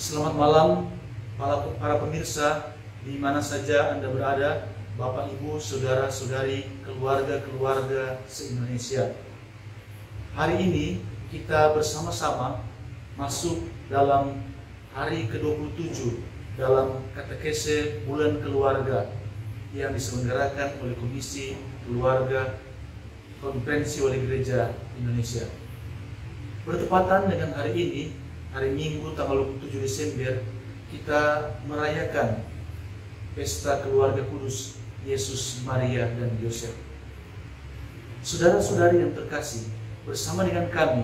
Selamat malam para pemirsa di mana saja Anda berada, Bapak Ibu, saudara-saudari, keluarga-keluarga se-Indonesia. Hari ini kita bersama-sama masuk dalam hari ke-27 dalam katekese bulan keluarga yang diselenggarakan oleh Komisi Keluarga Konferensi Wali Gereja Indonesia. Bertepatan dengan hari ini, hari Minggu tanggal 27 Desember, kita merayakan Pesta Keluarga Kudus Yesus, Maria, dan Yosef. Saudara-saudari yang terkasih, bersama dengan kami,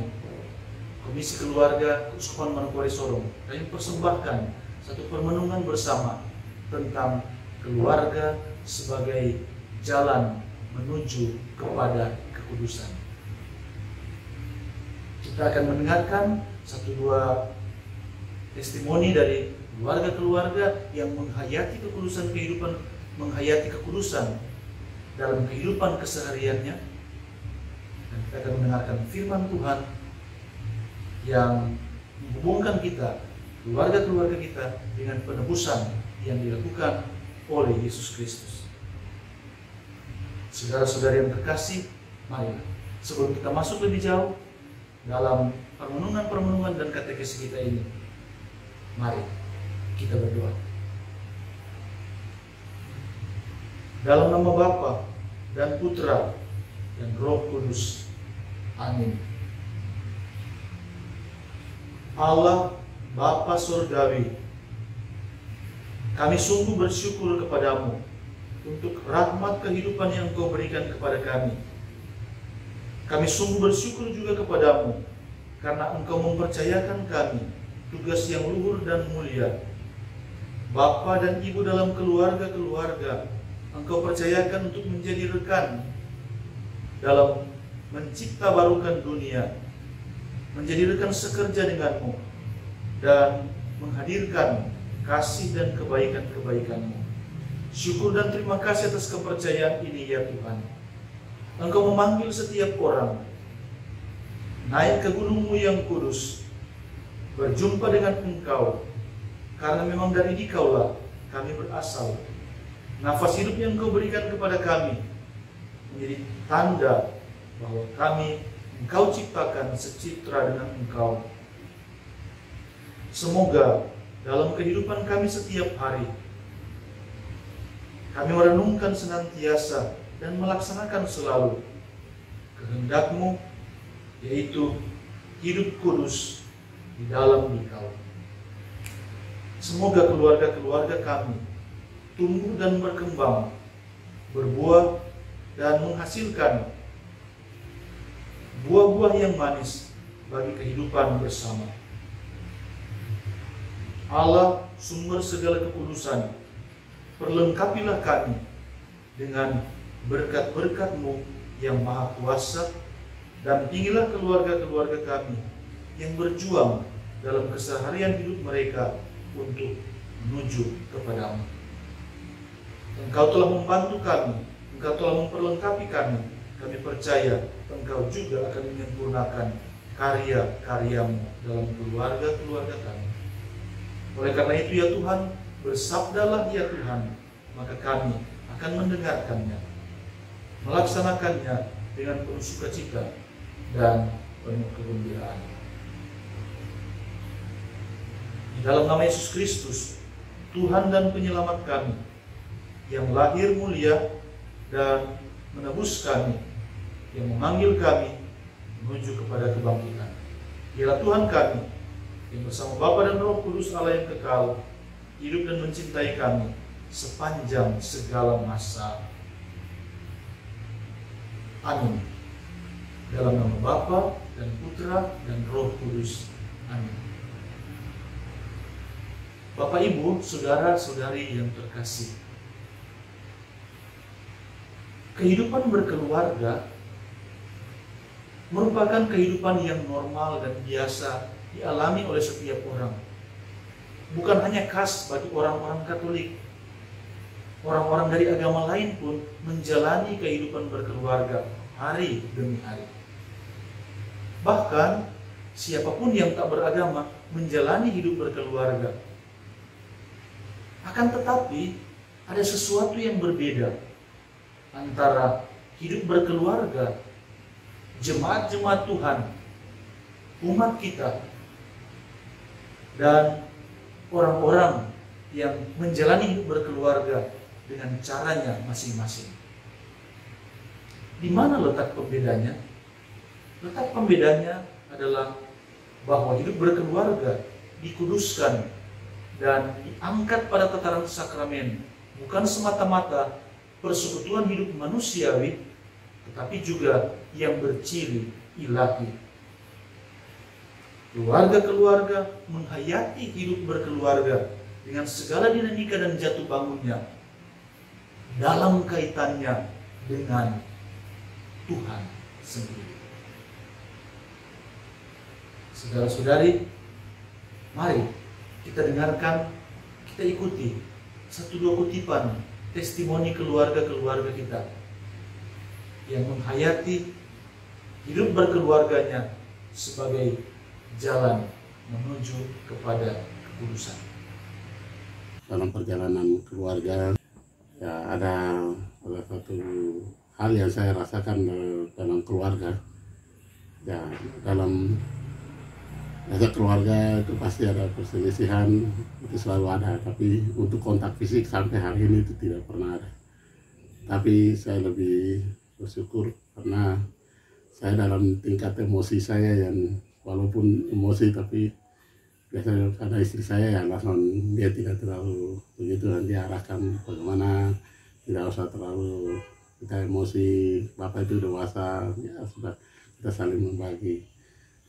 Komisi Keluarga Keuskupan Manokwari Sorong, kami persembahkan satu permenungan bersama tentang keluarga sebagai jalan menuju kepada kekudusan. Kita akan mendengarkan satu dua testimoni dari keluarga-keluarga yang menghayati kekudusan kehidupan, menghayati kekudusan dalam kehidupan kesehariannya. Dan kita akan mendengarkan firman Tuhan yang menghubungkan kita, keluarga-keluarga kita, dengan penebusan yang dilakukan oleh Yesus Kristus. Saudara-saudari yang terkasih, mari sebelum kita masuk lebih jauh dalam permenungan-permenungan dan katekesi kita ini, mari kita berdoa. Dalam nama Bapa dan Putra dan Roh Kudus. Amin. Allah Bapa Surgawi, Kami sungguh bersyukur kepadamu untuk rahmat kehidupan yang Engkau berikan kepada kami. Kami sungguh bersyukur juga kepadamu karena Engkau mempercayakan kami tugas yang luhur dan mulia. Bapa dan Ibu dalam keluarga-keluarga Engkau percayakan untuk menjadi rekan dalam mencipta barukan dunia, menjadi rekan sekerja denganmu, dan menghadirkan kasih dan kebaikan-kebaikan-Mu. Syukur dan terima kasih atas kepercayaan ini ya Tuhan. Engkau memanggil setiap orang naik ke gunung-Mu yang kudus, berjumpa dengan Engkau, karena memang dari Dikaulah kami berasal. Nafas hidup yang Engkau berikan kepada kami menjadi tanda bahwa kami Engkau ciptakan secitra dengan Engkau. Semoga dalam kehidupan kami setiap hari, kami merenungkan senantiasa dan melaksanakan selalu kehendak-Mu, yaitu hidup kudus di dalam Dikau. Semoga keluarga-keluarga kami tumbuh dan berkembang, berbuah dan menghasilkan buah-buah yang manis bagi kehidupan bersama. Allah, sumber segala kekudusan, perlengkapilah kami dengan berkat-berkat-Mu yang maha kuasa, dan tinggilah keluarga-keluarga kami yang berjuang dalam keseharian hidup mereka untuk menuju kepada-Mu. Engkau telah membantu kami, Engkau telah memperlengkapi kami. Kami percaya Engkau juga akan menyempurnakan karya-karya-Mu dalam keluarga-keluarga kami. Oleh karena itu ya Tuhan, bersabdalah ya Tuhan, maka kami akan mendengarkannya, melaksanakannya dengan penuh sukacita dan penuh kegembiraan. Di dalam nama Yesus Kristus, Tuhan dan Penyelamat kami, yang lahir mulia dan menebus kami, yang memanggil kami menuju kepada kebangkitan. Dialah Tuhan kami, yang bersama Bapa dan Roh Kudus Allah yang kekal, hidup dan mencintai kami sepanjang segala masa. Amin. Dalam nama Bapa dan Putra dan Roh Kudus. Amin. Bapak, Ibu, saudara-saudari yang terkasih, kehidupan berkeluarga merupakan kehidupan yang normal dan biasa dialami oleh setiap orang. Bukan hanya khas bagi orang-orang Katolik. Orang-orang dari agama lain pun menjalani kehidupan berkeluarga hari demi hari. Bahkan siapapun yang tak beragama menjalani hidup berkeluarga. Akan tetapi ada sesuatu yang berbeda antara hidup berkeluarga jemaat-jemaat Tuhan, umat kita, dan orang-orang yang menjalani hidup berkeluarga dengan caranya masing-masing. Di mana letak pembedanya? Letak pembedanya adalah bahwa hidup berkeluarga dikuduskan dan diangkat pada tataran sakramen, bukan semata-mata persekutuan hidup manusiawi, tetapi juga yang berciri ilahi. Keluarga-keluarga menghayati hidup berkeluarga dengan segala dinamika dan jatuh bangunnya dalam kaitannya dengan Tuhan sendiri. Saudara-saudari, mari kita dengarkan, kita ikuti satu dua kutipan testimoni keluarga-keluarga kita yang menghayati hidup berkeluarganya sebagai jalan menuju kepada kekudusan. Dalam perjalanan keluarga, ya ada satu hal yang saya rasakan dalam keluarga. Ya, dalam keluarga itu pasti ada perselisihan, itu selalu ada. Tapi untuk kontak fisik sampai hari ini itu tidak pernah ada. Tapi saya lebih bersyukur karena saya dalam tingkat emosi saya yang walaupun emosi tapi biasanya karena istri saya ya langsung dia tidak terlalu begitu, nanti arahkan bagaimana, tidak usah terlalu kita emosi, bapak itu dewasa, ya sudah kita saling membagi.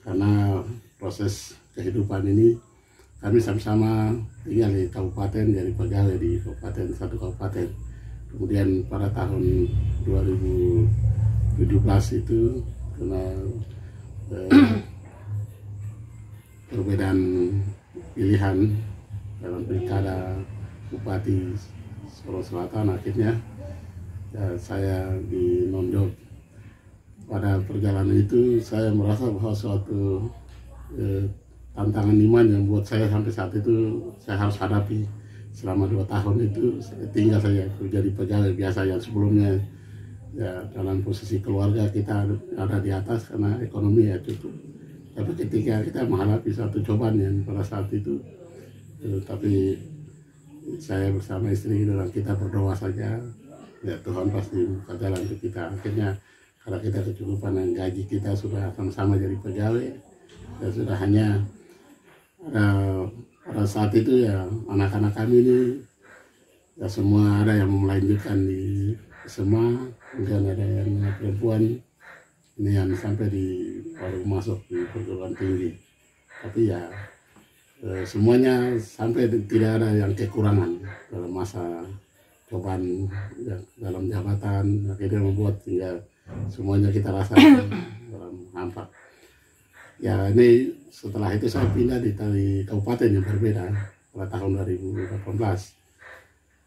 Karena proses kehidupan ini kami sama-sama tinggal di kabupaten, jadi pegawai di kabupaten, satu kabupaten. Kemudian pada tahun 2017 itu karena perbedaan pilihan dalam pilkada Bupati Solo Selatan, akhirnya ya, saya dinonjol. Pada perjalanan itu saya merasa bahwa suatu tantangan iman yang buat saya sampai saat itu saya harus hadapi selama 2 tahun itu. Tinggal saya jadi pegawai biasa yang sebelumnya ya dalam posisi keluarga kita ada di atas karena ekonomi ya cukup. Tapi ketika kita menghadapi satu cobaan yang pada saat itu, tapi saya bersama istri dan kita berdoa saja, ya Tuhan pasti buka jalan untuk kita. Akhirnya karena kita kecukupan dan gaji kita sudah sama-sama jadi pegawai, ya sudah hanya pada saat itu ya anak-anak kami ini ya semua ada yang melanjutkan di SMA, kemudian ada yang perempuan ini yang sampai baru masuk di perguruan tinggi. Tapi ya semuanya sampai tidak ada yang kekurangan dalam masa cobaan ya, dalam jabatan, akhirnya membuat hingga semuanya kita rasakan dalam hampa. Ya ini setelah itu saya pindah di kabupaten yang berbeda pada tahun 2018.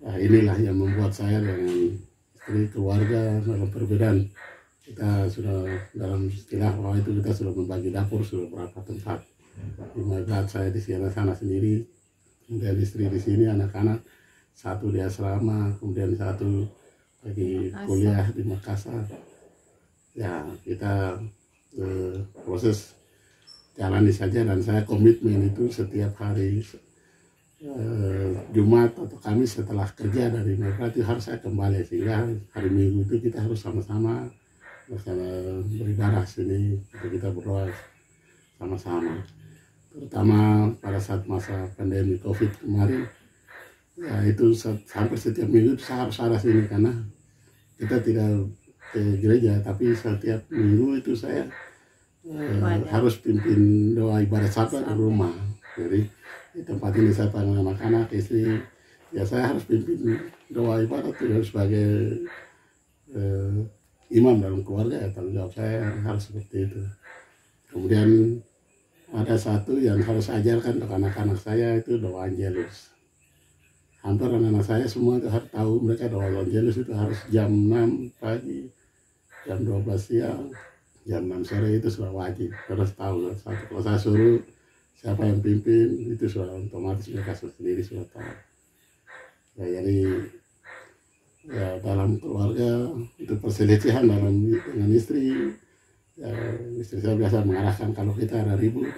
Ya, inilah yang membuat saya dengan istri keluarga dalam perbedaan. Kita sudah dalam istilah bahwa itu kita sudah membagi dapur sudah berapa tempat. Di Magelang saya di sana sendiri, kemudian istri di sini, anak-anak satu di asrama, kemudian satu lagi kuliah di Makassar. Ya kita proses jalani saja, dan saya komitmen itu setiap hari Jumat atau Kamis setelah kerja dari mereka itu harus saya kembali, sehingga hari Minggu itu kita harus sama-sama beribadah sini, kita berdoa sama-sama. Terutama pada saat masa pandemi COVID kemarin, ya itu hampir setiap minggu saya harus ada sini karena kita tidak ke gereja, tapi setiap minggu itu saya harus pimpin doa ibadah Sabat di rumah. Jadi di tempat ini saya panggil anak-anak, istri, ya saya harus pimpin doa ibadah itu sebagai imam dalam keluarga, ya tanggung jawab saya harus seperti itu. Kemudian ada satu yang harus ajarkan untuk anak-anak saya itu doa Angelus. Hampir anak-anak saya semua itu harus tahu, mereka doa Angelus itu harus jam 6 pagi, jam 12 siang, jam 6 sore itu sudah wajib, harus tahu. Satu kalau saya suruh siapa yang pimpin itu sudah otomatis mereka sendiri sudah tahu. Ya, jadi ya dalam keluarga itu perselisihan dengan istri, ya, istri saya biasa mengarahkan kalau kita ada ribut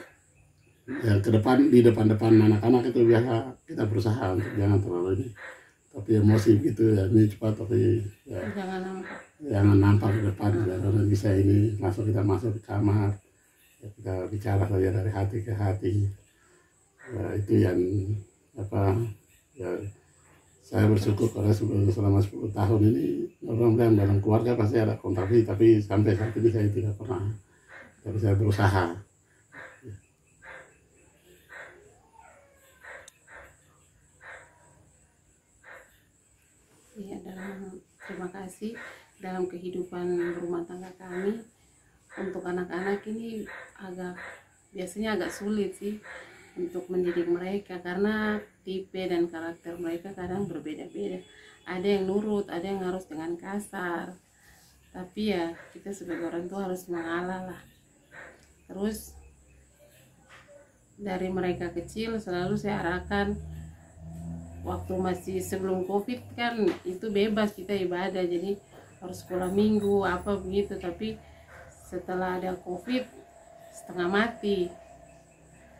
ya ke depan, di depan anak-anak itu biasa kita berusaha untuk jangan terlalu ini, tapi emosi gitu ya, ini cepat tapi ya, jangan nampak ke depan ya, karena bisa ini langsung kita masuk di kamar ya, kita bicara saja dari hati ke hati ya, itu yang apa ya. Saya bersyukur karena selama 10 tahun ini mudah-mudahan dalam keluarga pasti ada kontraksi, tapi sampai saat ini saya tidak pernah. Tapi saya berusaha. Ya, terima kasih. Dalam kehidupan rumah tangga kami, untuk anak-anak ini biasanya agak sulit sih untuk mendidik mereka, karena tipe dan karakter mereka kadang berbeda-beda. Ada yang nurut, ada yang harus dengan kasar. Tapi ya kita sebagai orang tua harus mengalah lah. Terus dari mereka kecil selalu saya arahkan, waktu masih sebelum COVID kan itu bebas kita ibadah, jadi harus sekolah minggu apa begitu. Tapi setelah ada COVID setengah mati,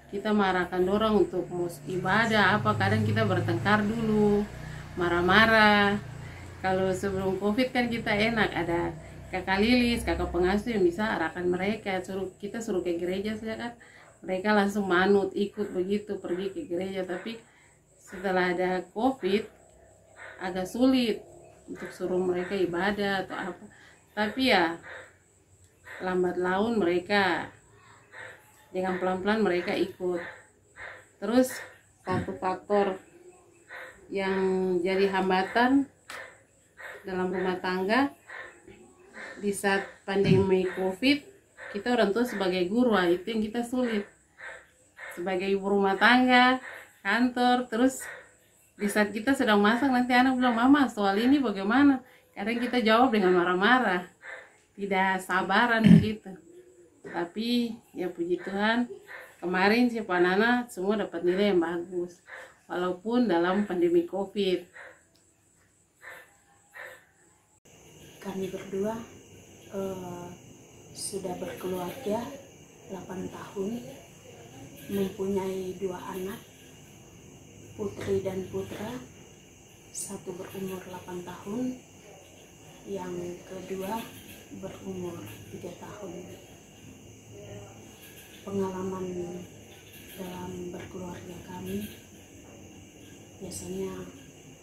kita marahkan dorang untuk ibadah apa, kadang kita bertengkar dulu, marah-marah. Kalau sebelum COVID kan kita enak, ada kakak Lilis, kakak pengasuh yang bisa arahkan mereka, kita suruh ke gereja saja kan, mereka langsung manut ikut begitu pergi ke gereja. Tapi setelah ada COVID agak sulit untuk suruh mereka ibadah atau apa. Tapi ya lambat laun mereka dengan pelan-pelan mereka ikut. Terus faktor-faktor yang jadi hambatan dalam rumah tangga di saat pandemi COVID, kita orang tua sebagai guru, itu yang kita sulit. Sebagai ibu rumah tangga, kantor, terus di saat kita sedang masak nanti anak bilang, "Mama, soal ini bagaimana?" Kadang kita jawab dengan marah-marah, tidak sabaran begitu. Tapi ya puji Tuhan, kemarin si Panana semua dapat nilai yang bagus, walaupun dalam pandemi COVID. Kami berdua sudah berkeluarga 8 tahun, mempunyai 2 anak, putri dan putra. Satu berumur 8 tahun, yang kedua berumur 3 tahun. Pengalaman dalam berkeluarga kami biasanya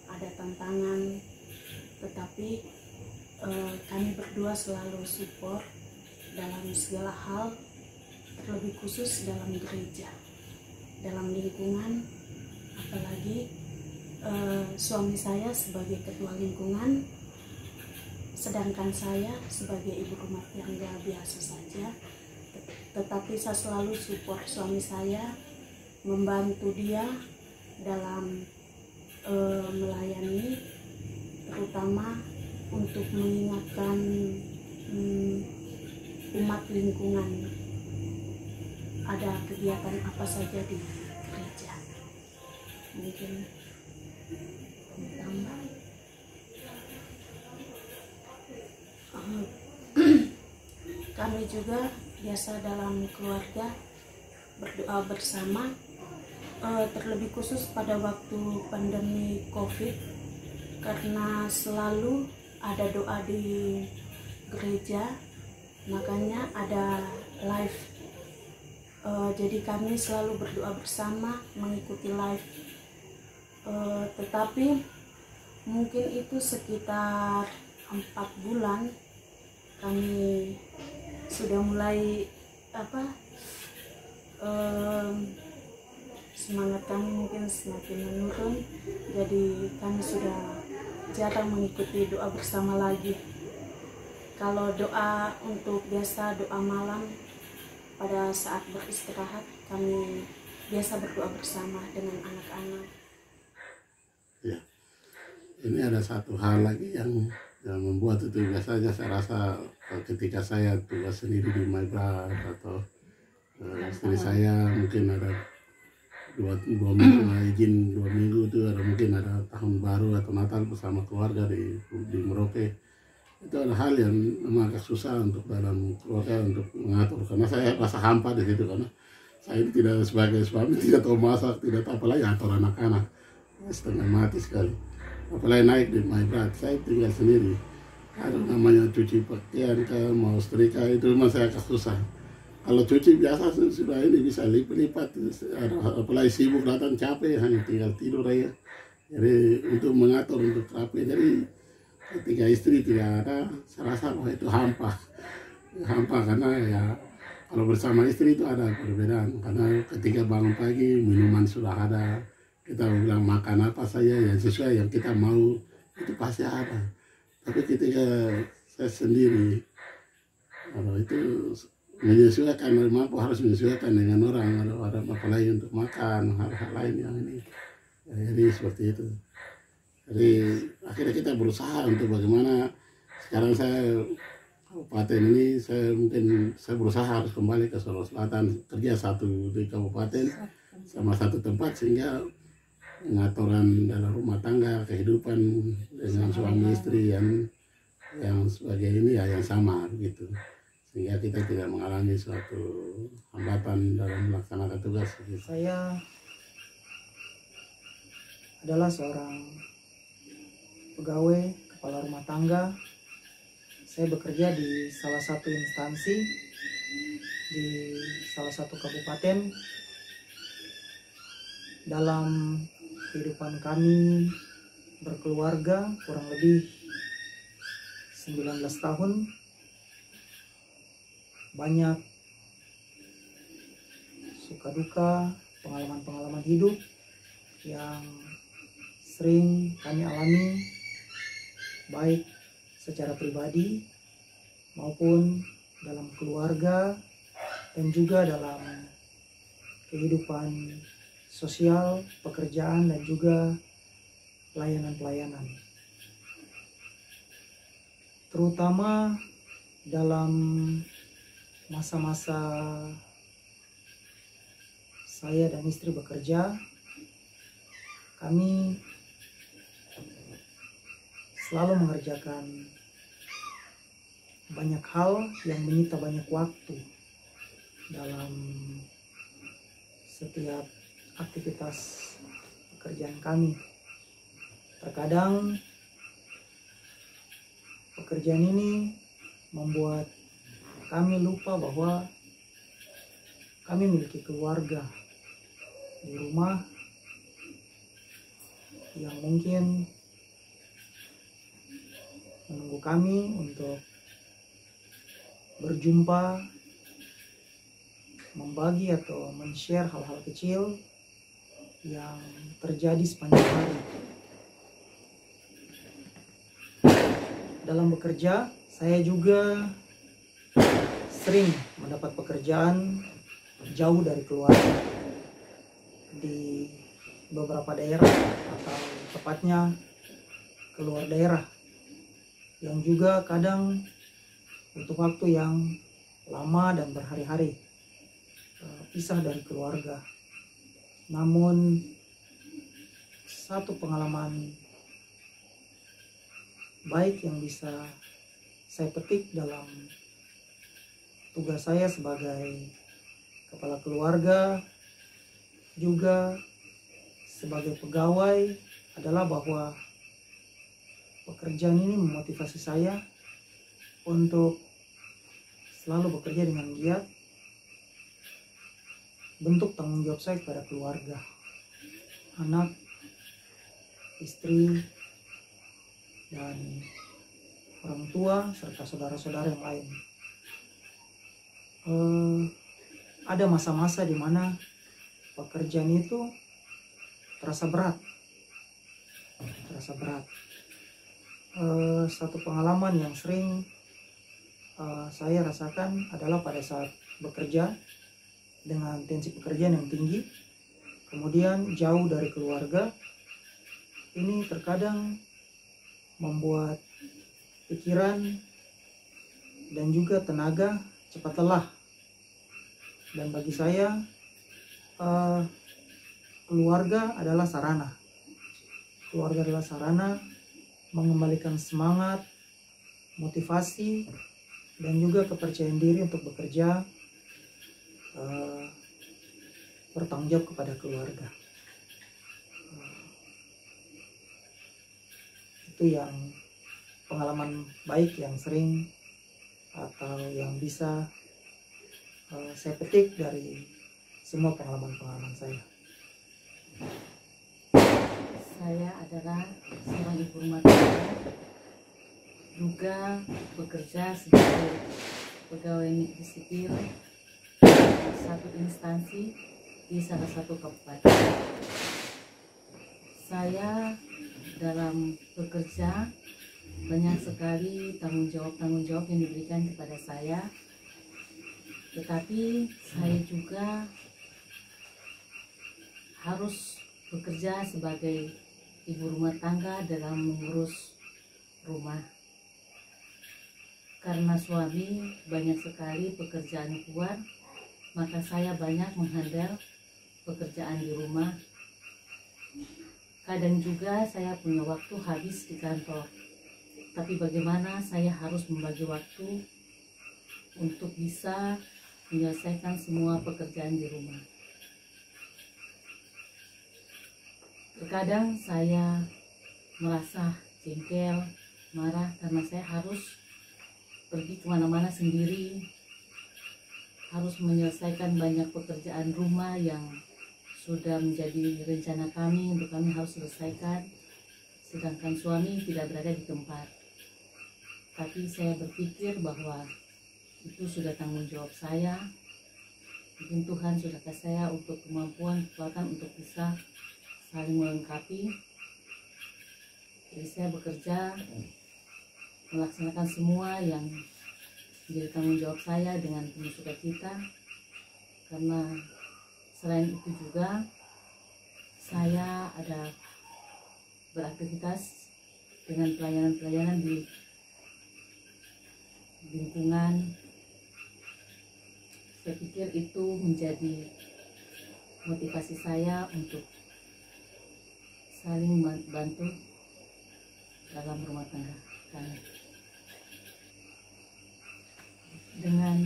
ada tantangan, tetapi kami berdua selalu support dalam segala hal, terlebih khusus dalam gereja, dalam lingkungan. Apalagi suami saya sebagai ketua lingkungan, sedangkan saya sebagai ibu rumah tangga biasa saja. Tetapi saya selalu support suami saya, membantu dia dalam melayani, terutama untuk mengingatkan umat lingkungan ada kegiatan apa saja di gereja. Mungkin ditambah. Kami juga biasa dalam keluarga berdoa bersama, terlebih khusus pada waktu pandemi COVID, karena selalu ada doa di gereja, makanya ada live. Jadi kami selalu berdoa bersama, mengikuti live. Tetapi mungkin itu sekitar 4 bulan kami sudah mulai semangat kami mungkin semakin menurun, jadi kami sudah jarang mengikuti doa bersama lagi. Kalau doa untuk biasa doa malam pada saat beristirahat, kami biasa berdoa bersama dengan anak-anak. Ya, ini ada satu hal lagi yang membuat itu. Biasanya saya rasa ketika saya tugas sendiri di My Bride atau istri saya mungkin ada dua minggu izin 2 minggu itu, ada mungkin ada tahun baru atau Natal bersama keluarga di Merauke. Itu ada hal yang memang agak susah untuk dalam keluarga untuk mengatur, karena saya rasa hampa di situ, karena saya ini tidak sebagai suami tidak tahu masak, tidak tahu apalagi atur anak-anak, setengah mati sekali. Apalagi naik di My Bride, saya tinggal sendiri, ada namanya cuci pakaian mau setrika, itu memang saya agak susah. Kalau cuci biasa sudah ini bisa lipat-lipat, apalagi sibuk datang capek, hanya tinggal tidur aja. Jadi untuk mengatur, untuk rapi, jadi ketika istri tidak ada, saya rasa bahwa itu hampa karena ya kalau bersama istri itu ada perbedaan, karena ketika bangun pagi minuman sudah ada, kita bilang makan apa saja yang sesuai yang kita mau itu pasti ada. Tapi ketika saya sendiri, kalau itu menyesuaikan, mampu harus menyesuaikan dengan orang, ada apa lain untuk makan, hal-hal lain yang ini ya, jadi seperti itu. Jadi akhirnya kita berusaha untuk bagaimana. Sekarang saya kabupaten ini, saya berusaha harus kembali ke Solo Selatan, kerja satu di kabupaten sama satu tempat, sehingga pengaturan dalam rumah tangga, kehidupan dengan suami istri yang sebagai ini ya yang sama begitu, sehingga kita tidak mengalami suatu hambatan dalam melaksanakan tugas. Saya adalah seorang pegawai kepala rumah tangga. Saya bekerja di salah satu instansi di salah satu kabupaten. Dalam kehidupan kami berkeluarga kurang lebih 19 tahun, banyak suka duka, pengalaman-pengalaman hidup yang sering kami alami, baik secara pribadi maupun dalam keluarga dan juga dalam kehidupan sosial, pekerjaan, dan juga pelayanan-pelayanan. Terutama dalam masa-masa saya dan istri bekerja, kami selalu mengerjakan banyak hal yang menyita banyak waktu dalam setiap aktivitas pekerjaan kami. Terkadang pekerjaan ini membuat kami lupa bahwa kami memiliki keluarga di rumah yang mungkin menunggu kami untuk berjumpa, membagi atau men-share hal-hal kecil yang terjadi sepanjang hari. Dalam bekerja, saya juga sering mendapat pekerjaan jauh dari keluarga di beberapa daerah, atau tepatnya keluar daerah, yang juga kadang butuh waktu yang lama dan berhari-hari pisah dari keluarga. Namun satu pengalaman baik yang bisa saya petik dalam tugas saya sebagai kepala keluarga, juga sebagai pegawai, adalah bahwa pekerjaan ini memotivasi saya untuk selalu bekerja dengan giat, bentuk tanggung jawab saya kepada keluarga, anak, istri, dan orang tua, serta saudara-saudara yang lain. Ada masa-masa di mana pekerjaan itu terasa berat. Satu pengalaman yang sering saya rasakan adalah pada saat bekerja dengan tensi pekerjaan yang tinggi, kemudian jauh dari keluarga. Ini terkadang membuat pikiran dan juga tenaga cepat lelah. Dan bagi saya, keluarga adalah sarana. Keluarga adalah sarana mengembalikan semangat, motivasi, dan juga kepercayaan diri untuk bekerja, bertanggung jawab kepada keluarga. Itu yang pengalaman baik yang sering atau yang bisa saya petik dari semua pengalaman-pengalaman saya. Saya adalah seorang ibu rumah tangga, juga bekerja sebagai pegawai negeri sipil satu instansi di salah satu kabupaten. Saya dalam bekerja banyak sekali tanggung jawab yang diberikan kepada saya, tetapi saya juga harus bekerja sebagai ibu rumah tangga dalam mengurus rumah. Karena suami banyak sekali pekerjaan keluar, maka saya banyak menghandle pekerjaan di rumah. Kadang juga saya punya waktu habis di kantor, tapi bagaimana saya harus membagi waktu untuk bisa menyelesaikan semua pekerjaan di rumah. Terkadang saya merasa jengkel, marah karena saya harus pergi kemana-mana sendiri, harus menyelesaikan banyak pekerjaan rumah yang sudah menjadi rencana kami untuk kami harus selesaikan, sedangkan suami tidak berada di tempat. Tapi saya berpikir bahwa itu sudah tanggung jawab saya. Mungkin Tuhan sudah kasih saya untuk kemampuan, kekuatan untuk bisa saling melengkapi. Jadi saya bekerja melaksanakan semua yang menjadi tanggung jawab saya dengan penuh sukacita, karena selain itu juga saya ada beraktivitas dengan pelayanan-pelayanan di lingkungan. Saya pikir itu menjadi motivasi saya untuk saling membantu dalam rumah tangga kami. Dengan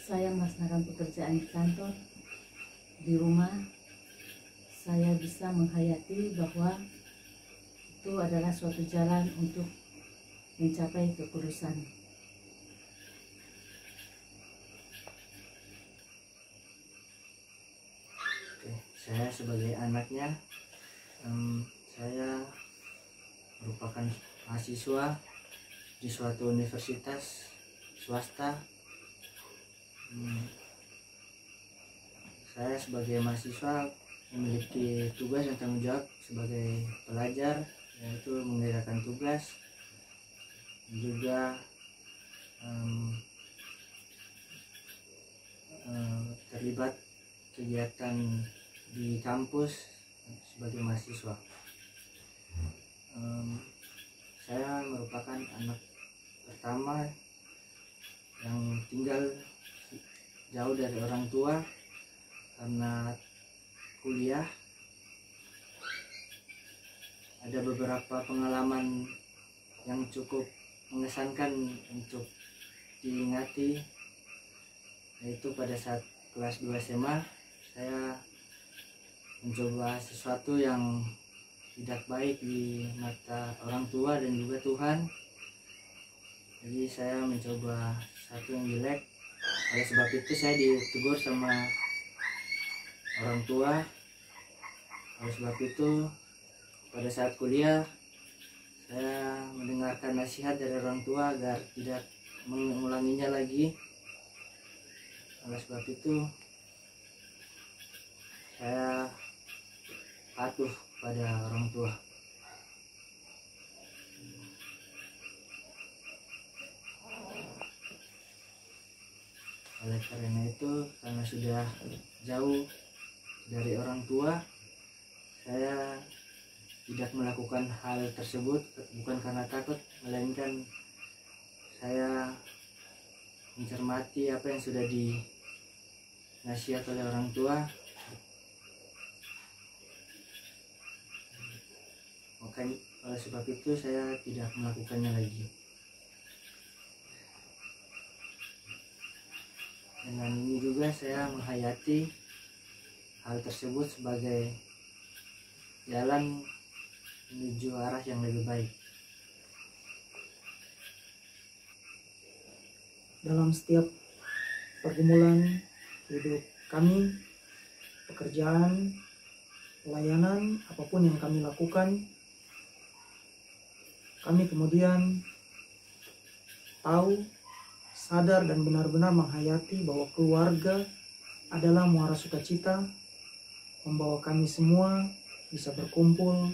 saya melaksanakan pekerjaan di kantor, di rumah, saya bisa menghayati bahwa itu adalah suatu jalan untuk mencapai kekudusan. Oke, saya sebagai anaknya, saya merupakan mahasiswa di suatu universitas swasta. Saya sebagai mahasiswa memiliki tugas dan tanggung jawab sebagai pelajar, yaitu mengerjakan tugas, juga terlibat kegiatan di kampus sebagai mahasiswa. Saya merupakan anak pertama yang tinggal jauh dari orang tua karena kuliah. Ada beberapa pengalaman yang cukup mengesankan untuk diingati, yaitu pada saat kelas 2 SMA saya mencoba sesuatu yang tidak baik di mata orang tua dan juga Tuhan. Jadi saya mencoba satu yang jelek. Oleh sebab itu saya ditegur sama orang tua. Oleh sebab itu pada saat kuliah saya mendengarkan nasihat dari orang tua agar tidak mengulanginya lagi. Oleh sebab itu saya patuh pada orang tua. Oleh karena itu, karena sudah jauh dari orang tua, saya tidak melakukan hal tersebut bukan karena takut, melainkan saya mencermati apa yang sudah dinasihat oleh orang tua. Makanya oleh sebab itu saya tidak melakukannya lagi. Dengan ini juga saya menghayati hal tersebut sebagai jalan menuju arah yang lebih baik. Dalam setiap pergumulan hidup kami, pekerjaan, pelayanan, apapun yang kami lakukan, kami kemudian tahu, sadar dan benar-benar menghayati bahwa keluarga adalah muara sukacita, membawa kami semua bisa berkumpul,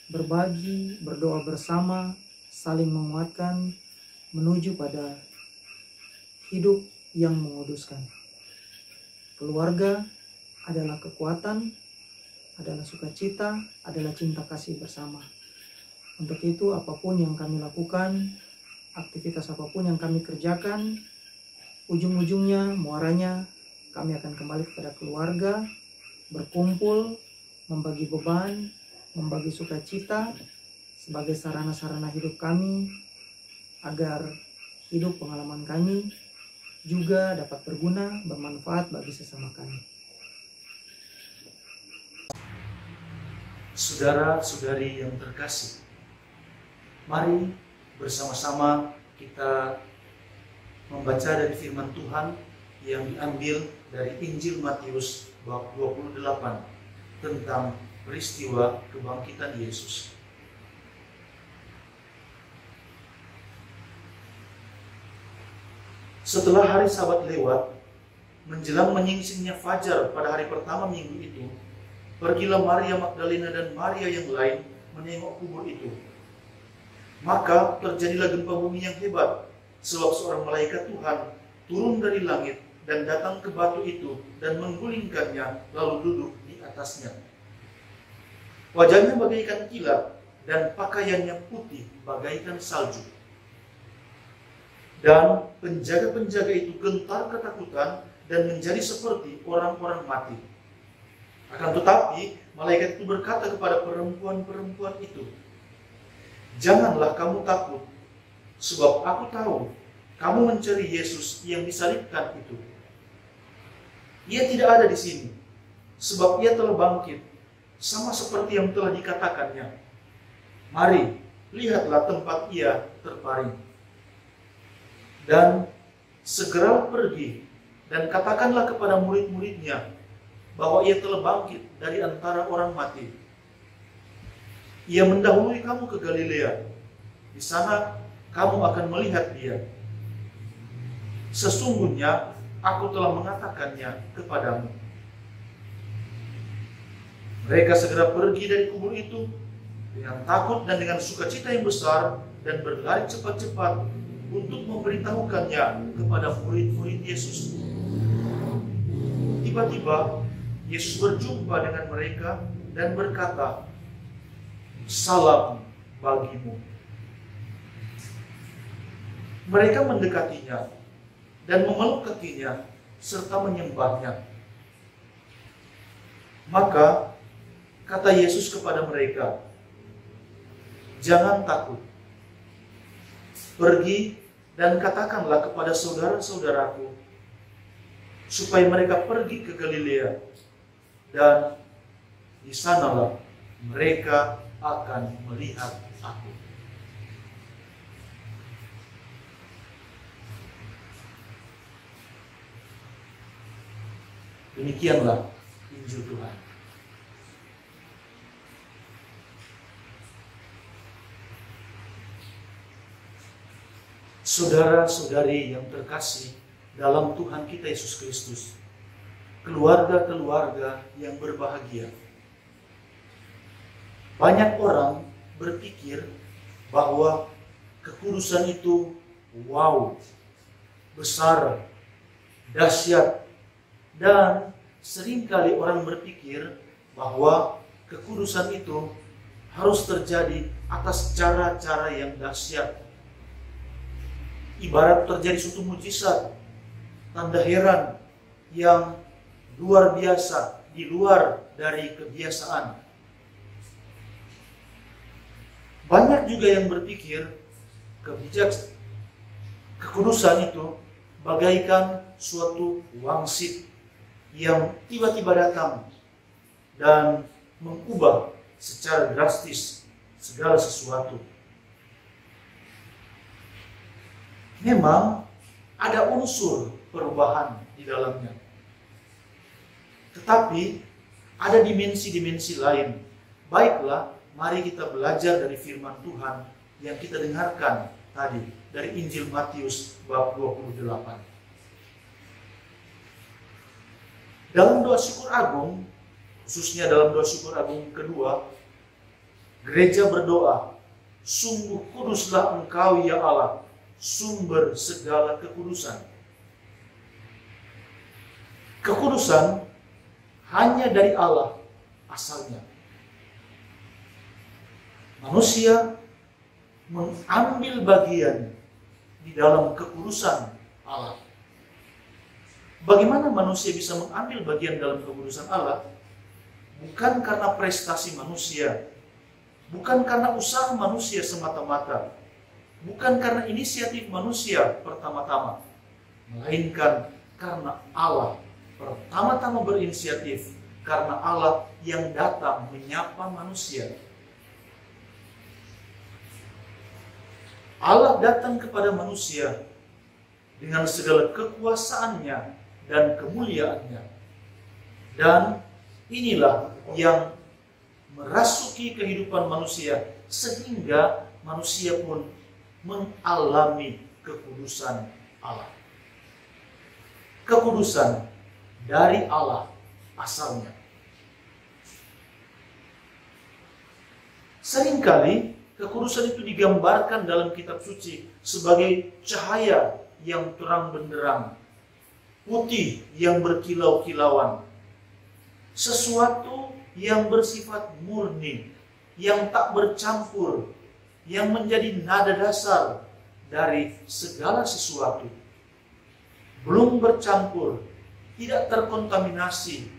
berbagi, berdoa bersama, saling menguatkan, menuju pada hidup yang menguduskan. Keluarga adalah kekuatan, adalah sukacita, adalah cinta kasih bersama. Untuk itu apapun yang kami lakukan, aktivitas apapun yang kami kerjakan, ujung-ujungnya, muaranya, kami akan kembali kepada keluarga, berkumpul, membagi beban, membagi sukacita sebagai sarana-sarana hidup kami, agar hidup pengalaman kami juga dapat berguna, bermanfaat bagi sesama kami. Saudara-saudari yang terkasih, mari bersama-sama kita membaca dari firman Tuhan yang diambil dari Injil Matius bab 28 tentang peristiwa kebangkitan Yesus. Setelah hari Sabat lewat, menjelang menyingsingnya fajar pada hari pertama minggu itu, pergilah Maria Magdalena dan Maria yang lain menengok kubur itu. Maka terjadilah gempa bumi yang hebat, sebab seorang malaikat Tuhan turun dari langit dan datang ke batu itu dan menggulingkannya lalu duduk di atasnya. Wajahnya bagaikan kilat dan pakaiannya putih bagaikan salju. Dan penjaga-penjaga itu gentar ketakutan dan menjadi seperti orang-orang mati. Akan tetapi malaikat itu berkata kepada perempuan-perempuan itu, "Janganlah kamu takut, sebab aku tahu kamu mencari Yesus yang disalibkan itu. Ia tidak ada di sini, sebab ia telah bangkit, sama seperti yang telah dikatakannya. Mari, lihatlah tempat ia terbaring. Dan segera pergi dan katakanlah kepada murid-muridnya bahwa ia telah bangkit dari antara orang mati. Ia mendahului kamu ke Galilea. Di sana kamu akan melihat dia. Sesungguhnya aku telah mengatakannya kepadamu." Mereka segera pergi dari kubur itu dengan takut dan dengan sukacita yang besar dan berlari cepat-cepat untuk memberitahukannya kepada murid-murid Yesus. Tiba-tiba Yesus berjumpa dengan mereka dan berkata, "Salam bagimu." Mereka mendekatinya dan memeluk kakinya serta menyembahnya. Maka kata Yesus kepada mereka, "Jangan takut. Pergi dan katakanlah kepada saudara-saudaraku supaya mereka pergi ke Galilea, dan di sanalah mereka akan melihat aku." Demikianlah Injil Tuhan. Saudara-saudari yang terkasih dalam Tuhan kita Yesus Kristus, keluarga-keluarga yang berbahagia. Banyak orang berpikir bahwa kekudusan itu wow, besar, dahsyat, dan seringkali orang berpikir bahwa kekudusan itu harus terjadi atas cara-cara yang dahsyat. Ibarat terjadi suatu mujizat, tanda heran yang luar biasa, di luar dari kebiasaan. Banyak juga yang berpikir kekudusan itu bagaikan suatu wangsit yang tiba-tiba datang dan mengubah secara drastis segala sesuatu. Memang ada unsur perubahan di dalamnya. Tetapi ada dimensi-dimensi lain. Baiklah, mari kita belajar dari firman Tuhan yang kita dengarkan tadi dari Injil Matius bab 28. Dalam doa syukur agung, khususnya dalam doa syukur agung kedua, gereja berdoa, "Sungguh kuduslah Engkau ya Allah, sumber segala kekudusan." Kekudusan hanya dari Allah asalnya. Manusia mengambil bagian di dalam kekudusan Allah. Bagaimana manusia bisa mengambil bagian dalam kekudusan Allah? Bukan karena prestasi manusia, bukan karena usaha manusia semata-mata, bukan karena inisiatif manusia pertama-tama, melainkan karena Allah pertama-tama berinisiatif, karena Allah yang datang menyapa manusia. Allah datang kepada manusia dengan segala kekuasaannya dan kemuliaannya. Dan inilah yang merasuki kehidupan manusia sehingga manusia pun mengalami kekudusan Allah. Kekudusan dari Allah asalnya. Seringkali kekudusan itu digambarkan dalam kitab suci sebagai cahaya yang terang benderang, putih yang berkilau-kilauan, sesuatu yang bersifat murni, yang tak bercampur, yang menjadi nada dasar dari segala sesuatu. Belum bercampur, tidak terkontaminasi,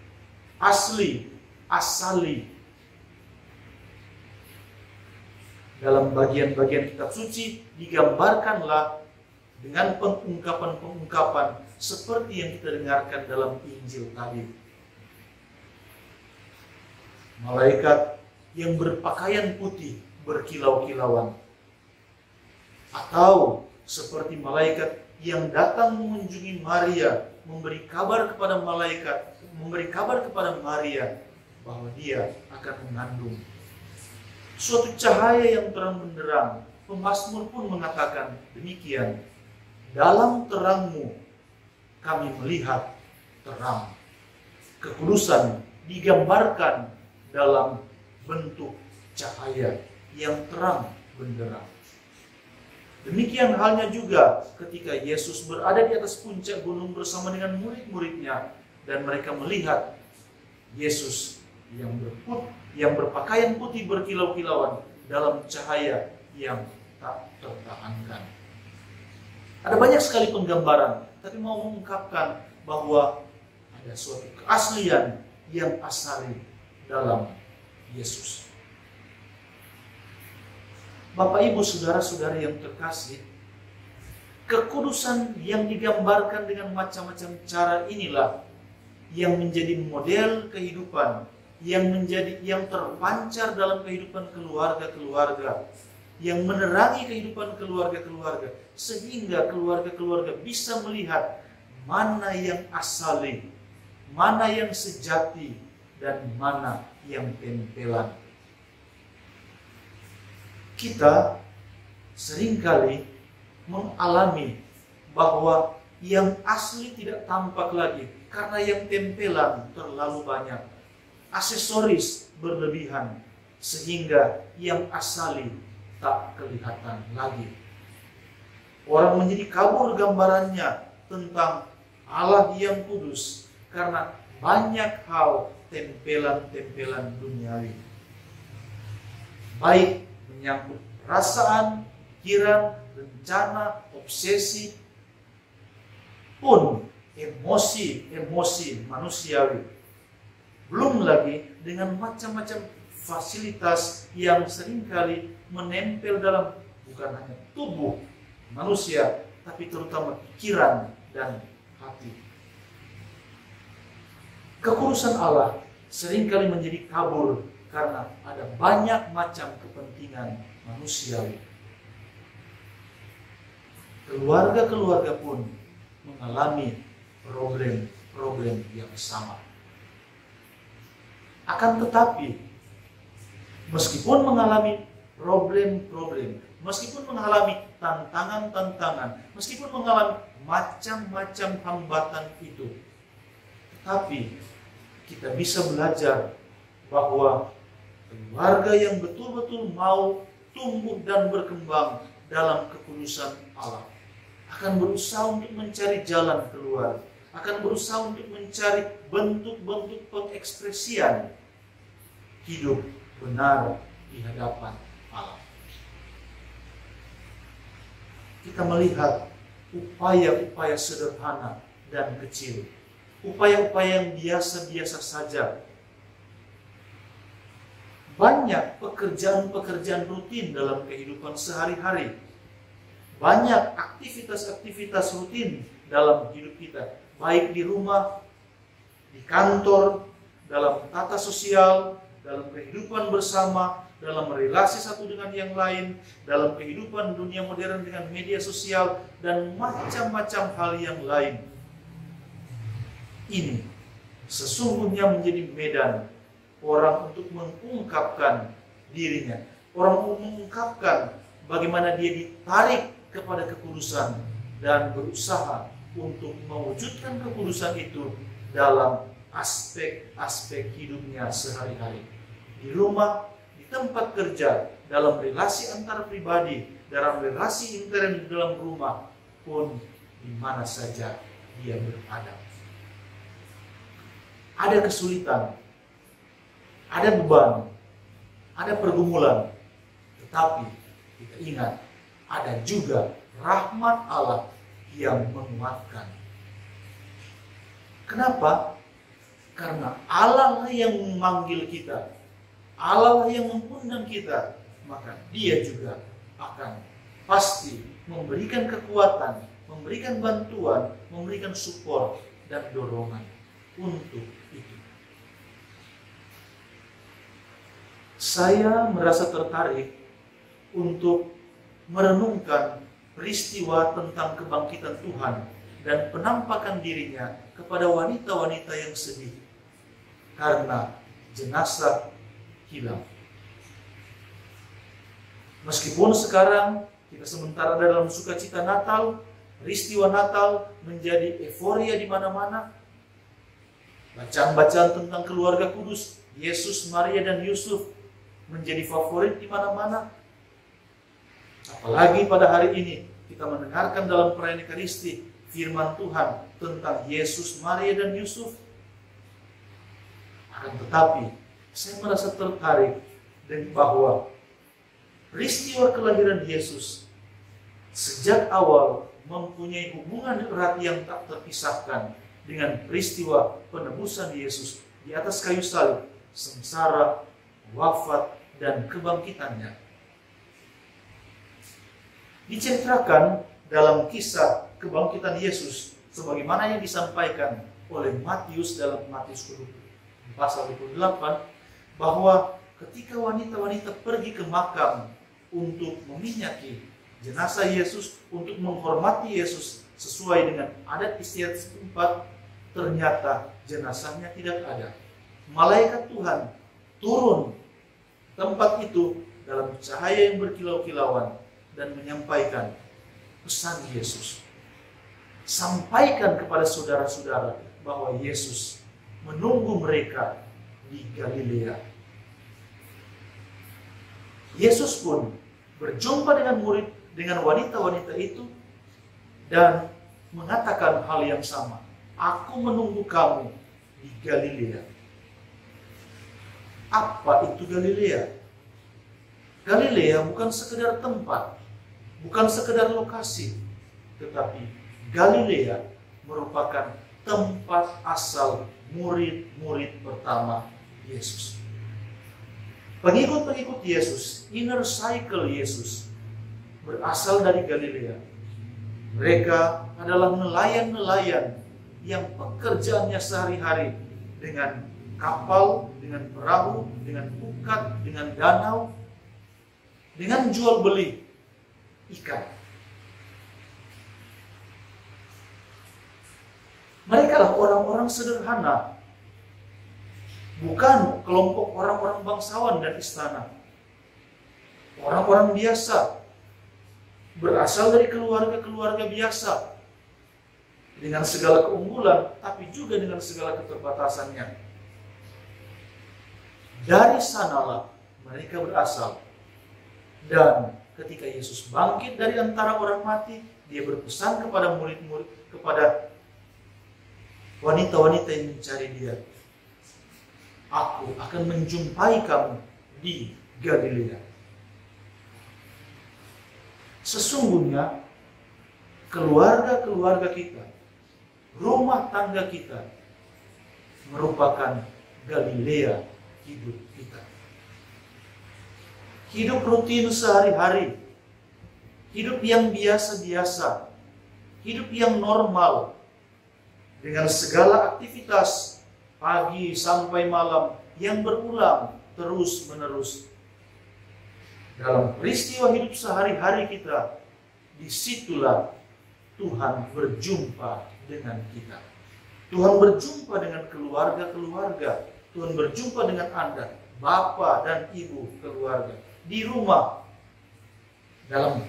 asli, asali. Dalam bagian-bagian kitab suci digambarkanlah dengan pengungkapan-pengungkapan seperti yang kita dengarkan dalam Injil tadi. Malaikat yang berpakaian putih berkilau-kilauan, atau seperti malaikat yang datang mengunjungi Maria, memberi kabar kepada Maria bahwa dia akan mengandung. Suatu cahaya yang terang benderang. Pemazmur pun mengatakan demikian. Dalam terangmu kami melihat terang. Kekudusan digambarkan dalam bentuk cahaya yang terang benderang. Demikian halnya juga ketika Yesus berada di atas puncak gunung bersama dengan murid-muridnya dan mereka melihat Yesus yang berpakaian putih berkilau-kilauan dalam cahaya yang tak tertahankan. Ada banyak sekali penggambaran, tapi mau mengungkapkan bahwa ada suatu keaslian yang asali dalam Yesus. Bapak, Ibu, saudara-saudari yang terkasih, kekudusan yang digambarkan dengan macam-macam cara inilah yang menjadi model kehidupan, yang terpancar dalam kehidupan keluarga-keluarga, yang menerangi kehidupan keluarga-keluarga, sehingga keluarga-keluarga bisa melihat mana yang asali, mana yang sejati, dan mana yang tempelan. Kita seringkali mengalami bahwa yang asli tidak tampak lagi karena yang tempelan terlalu banyak, aksesoris berlebihan, sehingga yang asali tak kelihatan lagi. Orang menjadi kabur gambarannya tentang Allah yang kudus karena banyak hal tempelan-tempelan duniawi, baik menyangkut perasaan, pikiran, rencana, obsesi, pun emosi manusiawi. Belum lagi dengan macam-macam fasilitas yang seringkali menempel dalam bukan hanya tubuh manusia, tapi terutama pikiran dan hati. Kekudusan Allah seringkali menjadi kabur karena ada banyak macam kepentingan manusiawi. Keluarga-keluarga pun mengalami problem-problem yang sama. Akan tetapi, meskipun mengalami problem-problem, meskipun mengalami tantangan-tantangan, meskipun mengalami macam-macam hambatan itu, tetapi kita bisa belajar bahwa keluarga yang betul-betul mau tumbuh dan berkembang dalam kekudusan Allah akan berusaha untuk mencari jalan keluar, akan berusaha untuk mencari bentuk-bentuk pengekspresian hidup benar di hadapan Allah. Kita melihat upaya-upaya sederhana dan kecil, upaya-upaya yang biasa-biasa saja. Banyak pekerjaan-pekerjaan rutin dalam kehidupan sehari-hari. Banyak aktivitas-aktivitas rutin dalam hidup kita, baik di rumah, di kantor, dalam tata sosial, dalam kehidupan bersama, dalam relasi satu dengan yang lain, dalam kehidupan dunia modern dengan media sosial, dan macam-macam hal yang lain. Ini sesungguhnya menjadi medan orang untuk mengungkapkan dirinya, orang untuk mengungkapkan bagaimana dia ditarik kepada kekudusan dan berusaha untuk mewujudkan kekudusan itu dalam aspek-aspek hidupnya sehari-hari. Di rumah, di tempat kerja, dalam relasi antar pribadi, dalam relasi intern di dalam rumah, pun di mana saja dia berada. Ada kesulitan, ada beban, ada pergumulan, tetapi kita ingat, ada juga rahmat Allah yang menguatkan. Kenapa? Karena Allah lah yang memanggil kita, Allah lah yang mengundang kita, maka Dia juga akan pasti memberikan kekuatan, memberikan bantuan, memberikan support dan dorongan untuk itu. Saya merasa tertarik untuk merenungkan peristiwa tentang kebangkitan Tuhan dan penampakan dirinya kepada wanita-wanita yang sedih karena jenazah hilang. Meskipun sekarang kita sementara dalam sukacita Natal, peristiwa Natal menjadi euforia di mana-mana, bacaan-bacaan tentang keluarga kudus, Yesus, Maria, dan Yusuf menjadi favorit di mana-mana. Apalagi pada hari ini kita mendengarkan dalam perayaan Ekaristi firman Tuhan tentang Yesus, Maria, dan Yusuf. Akan tetapi saya merasa tertarik dan bahwa peristiwa kelahiran Yesus sejak awal mempunyai hubungan erat yang tak terpisahkan dengan peristiwa penebusan Yesus di atas kayu salib, sengsara, wafat, dan kebangkitannya. Diceritakan dalam kisah kebangkitan Yesus sebagaimana yang disampaikan oleh Matius dalam Matius pasal 28, bahwa ketika wanita-wanita pergi ke makam untuk meminyaki jenazah Yesus, untuk menghormati Yesus sesuai dengan adat istiadat setempat, ternyata jenazahnya tidak ada. Malaikat Tuhan turun tempat itu dalam cahaya yang berkilau-kilauan dan menyampaikan pesan Yesus. Sampaikan kepada saudara-saudara bahwa Yesus menunggu mereka di Galilea. Yesus pun berjumpa dengan wanita-wanita itu dan mengatakan hal yang sama. Aku menunggu kamu di Galilea. Apa itu Galilea? Galilea bukan sekedar tempat, bukan sekedar lokasi, tetapi Galilea merupakan tempat asal murid-murid pertama Yesus. Pengikut-pengikut Yesus, inner cycle Yesus, berasal dari Galilea. Mereka adalah nelayan-nelayan yang pekerjaannya sehari-hari dengan kapal, dengan perahu, dengan pukat, dengan danau, dengan jual beli ikan. Mereka lah orang-orang sederhana, bukan kelompok orang-orang bangsawan dan istana. Orang-orang biasa, berasal dari keluarga-keluarga biasa, dengan segala keunggulan, tapi juga dengan segala keterbatasannya. Dari sanalah mereka berasal. Dan ketika Yesus bangkit dari antara orang mati, Dia berpesan kepada murid-murid, kepada wanita-wanita yang mencari Dia, aku akan menjumpai kamu di Galilea. Sesungguhnya keluarga-keluarga kita, rumah tangga kita merupakan Galilea hidup kita. Hidup rutin sehari-hari, hidup yang biasa-biasa, hidup yang normal, dengan segala aktivitas pagi sampai malam yang berulang terus-menerus. dalam peristiwa hidup sehari-hari kita, disitulah Tuhan berjumpa dengan kita. Tuhan berjumpa dengan keluarga-keluarga. Tuhan berjumpa dengan Anda, Bapak dan Ibu keluarga, di rumah, dalam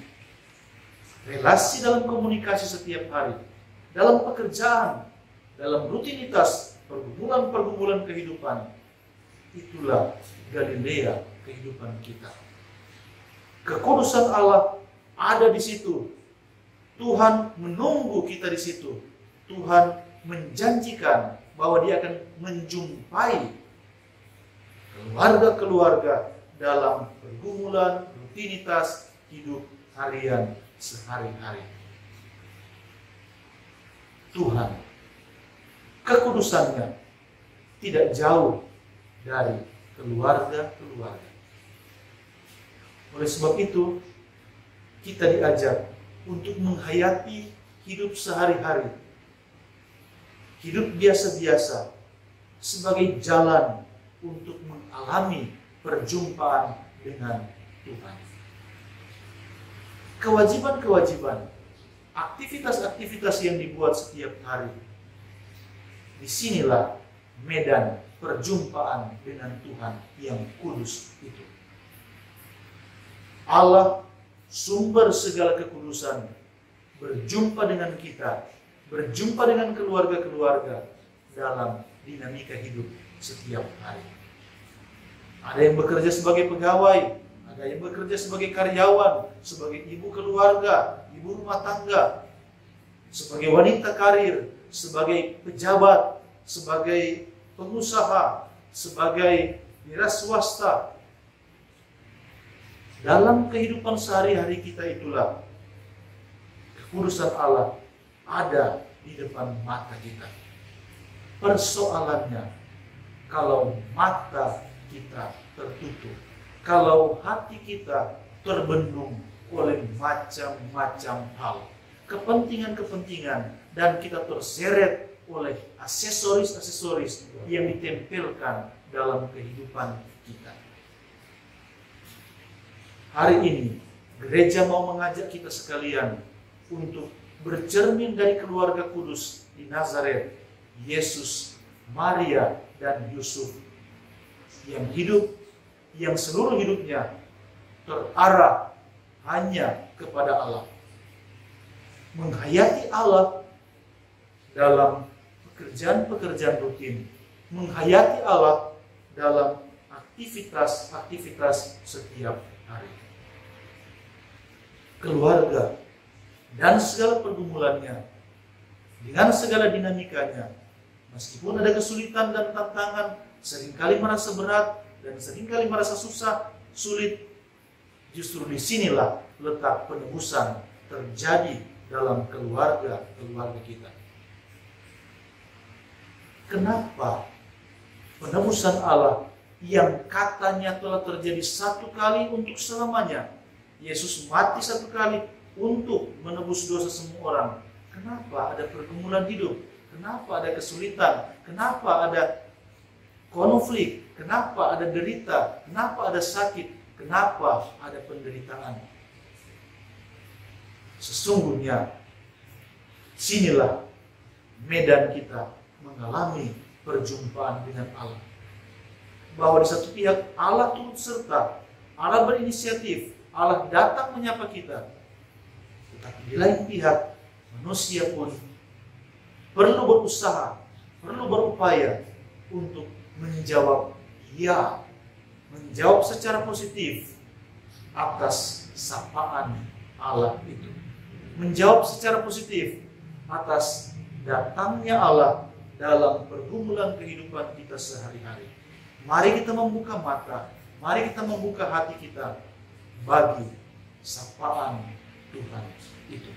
relasi, dalam komunikasi setiap hari, dalam pekerjaan, dalam rutinitas pergumulan-pergumulan kehidupan. Itulah Galilea kehidupan kita. Kekudusan Allah ada di situ. Tuhan menunggu kita di situ. Tuhan menjanjikan bahwa Dia akan menjumpai keluarga-keluarga dalam pergumulan, rutinitas hidup harian sehari-hari. Tuhan, kekudusannya tidak jauh dari keluarga-keluarga. Oleh sebab itu, kita diajar untuk menghayati hidup sehari-hari, hidup biasa-biasa, sebagai jalan untuk mengalami perjumpaan dengan Tuhan. Kewajiban-kewajiban, aktivitas-aktivitas yang dibuat setiap hari, disinilah medan perjumpaan dengan Tuhan yang kudus itu. Allah, sumber segala kekudusan, berjumpa dengan kita, berjumpa dengan keluarga-keluarga dalam dinamika hidup setiap hari. Ada yang bekerja sebagai pegawai, ada yang bekerja sebagai karyawan, sebagai ibu keluarga, ibu rumah tangga, sebagai wanita karir, sebagai pejabat, sebagai pengusaha, sebagai wira swasta. Dalam kehidupan sehari-hari kita itulah kekudusan Allah ada di depan mata kita. Persoalannya, kalau mata kita tertutup, kalau hati kita terbendung oleh macam-macam hal, kepentingan-kepentingan, dan kita terseret oleh aksesoris-aksesoris yang ditempelkan dalam kehidupan kita. Hari ini, gereja mau mengajak kita sekalian untuk bercermin dari keluarga kudus di Nazaret, Yesus, Maria, dan Yusuf, yang hidup, yang seluruh hidupnya terarah hanya kepada Allah. Menghayati Allah dalam pekerjaan-pekerjaan rutin, menghayati Allah dalam aktivitas-aktivitas setiap hari. Keluarga dan segala pergumulannya, dengan segala dinamikanya, meskipun ada kesulitan dan tantangan, seringkali merasa berat dan seringkali merasa susah, sulit, justru disinilah letak penebusan terjadi dalam keluarga-keluarga kita. Kenapa penebusan Allah yang katanya telah terjadi satu kali untuk selamanya, Yesus mati satu kali untuk menebus dosa semua orang, kenapa ada pergumulan hidup? Kenapa ada kesulitan? Kenapa ada konflik? Kenapa ada derita? Kenapa ada sakit? Kenapa ada penderitaan? Sesungguhnya sinilah medan kita mengalami perjumpaan dengan Allah. Bahwa di satu pihak Allah turut serta, Allah berinisiatif, Allah datang menyapa kita. Tetapi di lain pihak manusia pun perlu berusaha, perlu berupaya untuk menjawab ya, menjawab secara positif atas sapaan Allah itu. Menjawab secara positif atas datangnya Allah dalam pergumulan kehidupan kita sehari-hari. Mari kita membuka mata, mari kita membuka hati kita bagi sapaan Tuhan itu,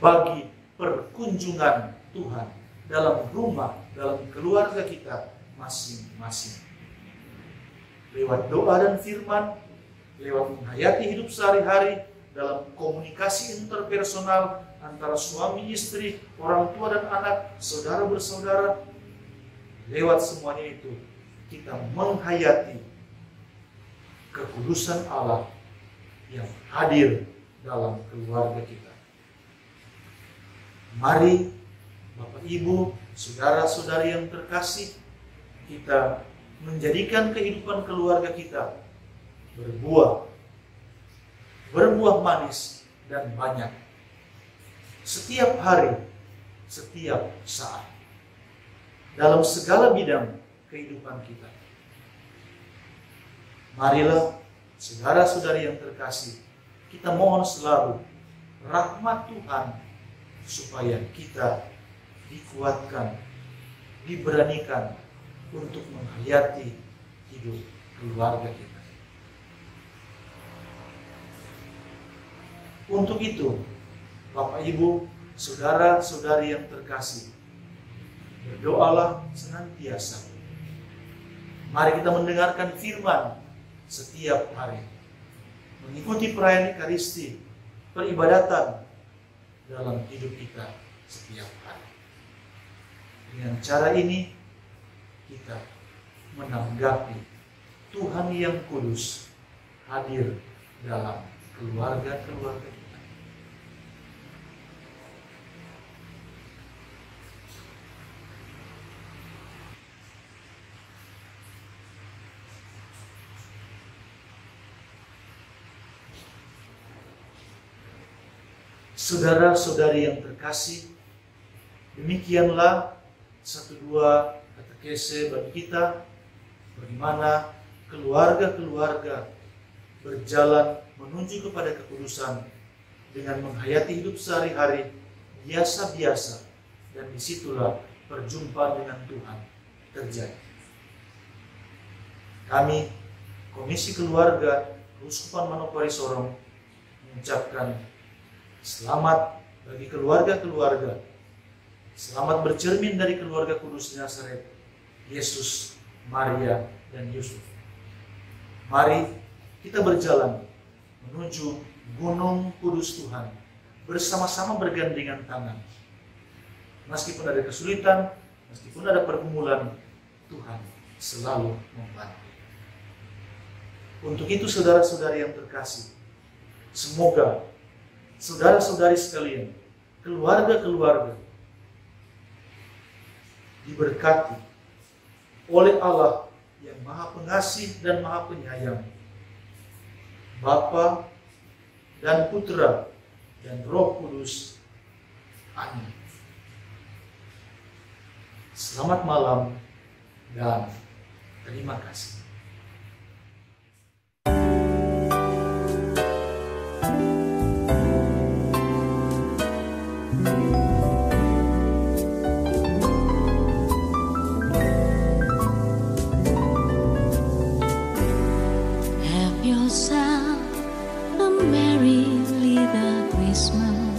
bagi perkunjungan Tuhan dalam rumah, dalam keluarga kita masing-masing. Lewat doa dan firman, lewat menghayati hidup sehari-hari, dalam komunikasi interpersonal antara suami istri, orang tua dan anak, saudara bersaudara, lewat semuanya itu kita menghayati kekudusan Allah yang hadir dalam keluarga kita. Mari Bapak Ibu, saudara-saudari yang terkasih, kita menjadikan kehidupan keluarga kita berbuah manis dan banyak setiap hari, setiap saat, dalam segala bidang kehidupan kita. Marilah saudara-saudari yang terkasih, kita mohon selalu rahmat Tuhan supaya kita dikuatkan, diberanikan untuk menghayati hidup keluarga kita. Untuk itu, Bapak Ibu, saudara-saudari yang terkasih, berdoalah senantiasa. Mari kita mendengarkan firman setiap hari, mengikuti perayaan Ekaristi, peribadatan dalam hidup kita setiap hari. Dengan cara ini kita menanggapi Tuhan yang kudus hadir dalam keluarga-keluarga kita. Saudara-saudari yang terkasih, demikianlah satu dua katekese bagi kita bagaimana keluarga-keluarga berjalan menuju kepada kekudusan dengan menghayati hidup sehari-hari biasa-biasa, dan disitulah perjumpaan dengan Tuhan terjadi. Kami, Komisi Keluarga Keuskupan Manokwari Sorong, mengucapkan selamat bagi keluarga-keluarga. Selamat bercermin dari keluarga kudus Nazaret, Yesus, Maria, dan Yusuf. Mari kita berjalan menuju Gunung Kudus Tuhan, bersama-sama bergandengan tangan. Meskipun ada kesulitan, meskipun ada pergumulan, Tuhan selalu membantu. Untuk itu saudara-saudari yang terkasih, semoga saudara-saudari sekalian, keluarga-keluarga diberkati oleh Allah yang Maha Pengasih dan Maha Penyayang, Bapa dan Putra dan Roh Kudus. Amin. Selamat malam dan terima kasih. Have yourself a merry little Christmas.